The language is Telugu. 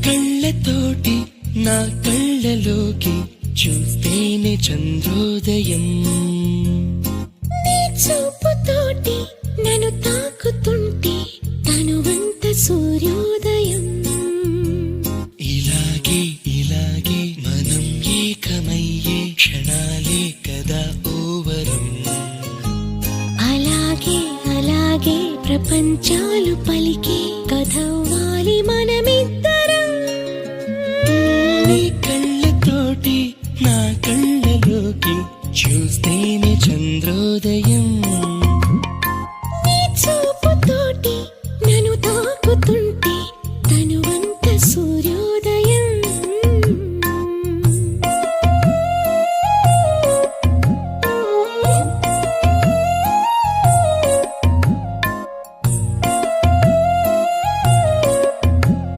కళ్ళతోటి నా కళ్ళలోకి చూస్తేనే చంద్రోదయం. నీ చూపుతోటి నన్ను తాకుతుంటే తనువంత సూర్యోదయం. ఇలాగే ఇలాగే మనం ఏకమయ్యే క్షణాలే కదా ఓవరం. అలాగే అలాగే ప్రపంచాలు పలికే కథ